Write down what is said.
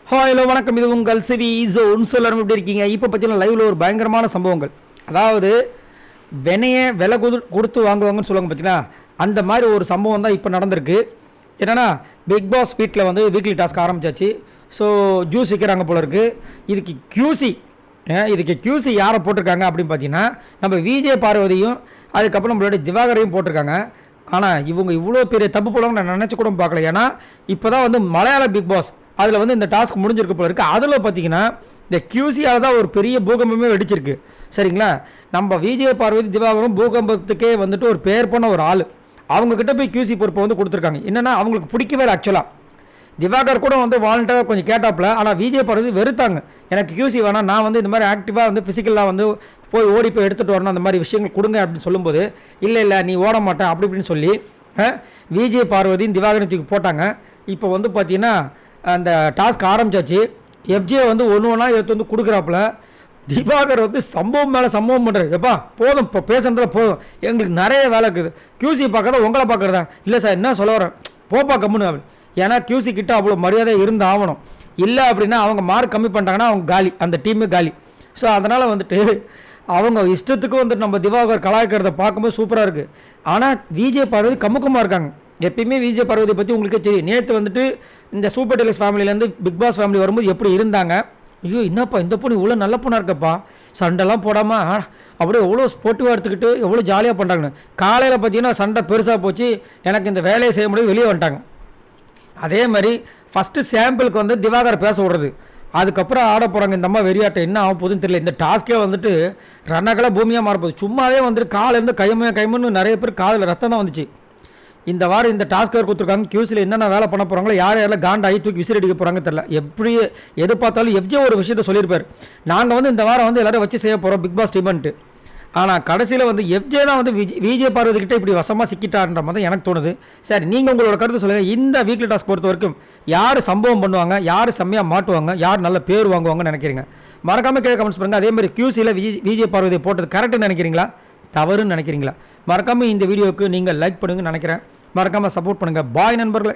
Hello வணக்கம். இது உங்கள் சிவி ஜோன். எல்லாரும் எப்படி இருக்கீங்க? இப்போ பார்த்தீங்கன்னா லைவில் ஒரு பயங்கரமான சம்பவங்கள். அதாவது விலை கொடுத்து வாங்குவாங்கன்னு சொல்லுவாங்க பார்த்தீங்கன்னா, அந்த மாதிரி ஒரு சம்பவம் தான் இப்போ நடந்திருக்கு. என்னென்னா பிக் பாஸ் வீட்டில் வந்து வீக்லி டாஸ்க் ஆரம்பிச்சாச்சு. ஸோ ஜூஸ் விற்கிறாங்க போல இருக்குது. இதுக்கு கியூசி யாரை போட்டிருக்காங்க அப்படின்னு பார்த்தீங்கன்னா, நம்ம விஜய் பார்வதியும் அதுக்கப்புறம் நம்மளுடைய திவாகரையும் போட்டிருக்காங்க. ஆனால் இவங்க இவ்வளோ பெரிய தப்பு போடுவாங்க நான் நினச்சி கூட பார்க்கல. ஏன்னா இப்போ தான் வந்து மலையாள பிக் பாஸ் அதில் வந்து இந்த டாஸ்க் முடிஞ்சிருக்கு போல இருக்குது. அதில் பார்த்தீங்கன்னா இந்த கியூசியால் தான் ஒரு பெரிய பூகம்பமே வெடிச்சிருக்கு. சரிங்களா? நம்ம விஜய் பார்வதி திவாகரும் பூகம்பத்துக்கே வந்துட்டு ஒரு பேர் போன ஒரு ஆள். அவங்கக்கிட்ட போய் கியூசி பொறுப்பை வந்து கொடுத்துருக்காங்க. என்னென்னா அவங்களுக்கு பிடிக்கவே இல்லை. ஆக்சுவலாக திவாகர் கூட வந்து வாலண்டியராக கொஞ்சம் கேட்டாப்புல. ஆனால் விஜய் பார்வதி வெறுத்தாங்க. எனக்கு கியூசி வேணாம், நான் வந்து இந்த மாதிரி ஆக்டிவாக வந்து ஃபிசிக்கலாக வந்து போய் ஓடி போய் எடுத்துகிட்டு வரணும், அந்த மாதிரி விஷயங்கள் கொடுங்க அப்படின்னு சொல்லும்போது, இல்லை நீ ஓட மாட்டேன் அப்படி இப்படின்னு சொல்லி விஜய் பார்வதியும் திவாகரன் தூக்கி போட்டாங்க. இப்போ வந்து பார்த்தீங்கன்னா அந்த டாஸ்க் ஆரம்பிச்சாச்சு. எஃப்ஜே வந்து ஒன்று ஒன்றா எடுத்து வந்து கொடுக்குறாப்புல. திவாகர் வந்து சம்பவம் மேலே சம்பவம் பண்ணுறாரு. எப்பா போதும், இப்போ பேசுகிறதுல போதும், எங்களுக்கு நிறைய வேலை இருக்குது. கியூசி பார்க்குறதா உங்களை பார்க்குறதா? இல்லை சார், என்ன சொல்ல வரேன், போப்பா கம்முன்னு அப்படி. ஏன்னா கியூசி கிட்ட அவ்வளோ மரியாதை இருந்து ஆகணும். இல்லை அப்படின்னா அவங்க மார்க் கம்மி பண்ணிட்டாங்கன்னா அவங்க காலி, அந்த டீமே காலி. ஸோ அதனால் வந்துட்டு அவங்க இஷ்டத்துக்கு வந்துட்டு நம்ம திவாகர் கலாய்க்கிறத பார்க்கும்போது சூப்பராக இருக்குது. ஆனால் விஜய் பார்வதி கம்முக்கமாக இருக்காங்க. எப்பயுமே விஜய் பார்வதி பற்றி உங்களுக்கே தெரியும். நேற்று வந்துட்டு இந்த சூப்பர் டெலிக்ஸ் ஃபேமிலியிலேருந்து பிக் பாஸ் ஃபேமிலி வரும்போது எப்படி இருந்தாங்க. ஐயோ என்னப்பா இந்த பொண்ணு இவ்வளோ நல்ல பொண்ணாக இருக்கப்பா, சண்டைலாம் போடாமல் அப்படியே எவ்வளோ ஸ்போர்ட்டிவாக எடுத்துக்கிட்டு எவ்வளோ ஜாலியாக பண்ணுறாங்கன்னு. காலையில் பார்த்தீங்கன்னா சண்டை பெருசாக போச்சு, எனக்கு இந்த வேலையை செய்ய முடியும், வெளியே வந்துட்டாங்க. அதே மாதிரி ஃபஸ்ட்டு சாம்பிளுக்கு வந்து திவாகர் பேச விடுறது, அதுக்கப்புறம் ஆட போகிறாங்க. இந்த அம்மா வெறியாட்டம் என்ன ஆக போகுதுன்னு தெரியல. இந்த டாஸ்க்கே வந்துட்டு ரன்னக்கெல்லாம் பூமியாக மாறப்போகுது. சும்மாவே வந்துட்டு காலேருந்து கைமுன்னு நிறைய பேர் காதில் ரத்தம் தான் வந்துச்சு. இந்த வாரம் இந்த டாஸ்க் கொடுத்துருக்காங்க. கியூஸில் என்னென்ன வேலை பண்ண போகிறாங்களோ, யாரெல்லாம் காண்டாகி தூக்கி விசில் அடிக்க போகிறாங்க தெரில. எப்படி எது பார்த்தாலும் எஃப்ஜே ஒரு விஷயத்த சொல்லியிருப்பார், நாங்கள் வந்து இந்த வாரம் வந்து எல்லோரும் வச்சு செய்ய போகிறோம் பிக் பாஸ் டீமெண்ட்டு. ஆனால் கடைசியில் வந்து எஃப்ஜே தான் வந்து விஜய் பார்வதிக்கிட்ட இப்படி வசமாக சிக்கிட்டான்ற மாதிரி எனக்கு தோணுது. சரி, நீங்கள் உங்களோட கருத்து சொல்லுங்கள். இந்த வீக்லி டாஸ்க் பொறுத்த வரைக்கும் யார் சம்பவம் பண்ணுவாங்க, யார் செம்மையாக மாட்டுவாங்க, யார் நல்ல பேர் வாங்குவாங்கன்னு நினைக்கிறீங்க? மறக்காமல் கீழே கமெண்ட்ஸ் பண்ணுங்கள். அதேமாதிரி கியூசியில் விஜய் பார்வதியை போட்டது கரெக்டுன்னு நினைக்கிறீங்களா, தவறுன்னு நினைக்கிறீங்களா? மறக்காமல் இந்த வீடியோவுக்கு நீங்கள் லைக் பண்ணுங்கன்னு நினைக்கிறேன். மறக்காமல் சப்போர்ட் பண்ணுங்கள். பாய் நண்பர்களே.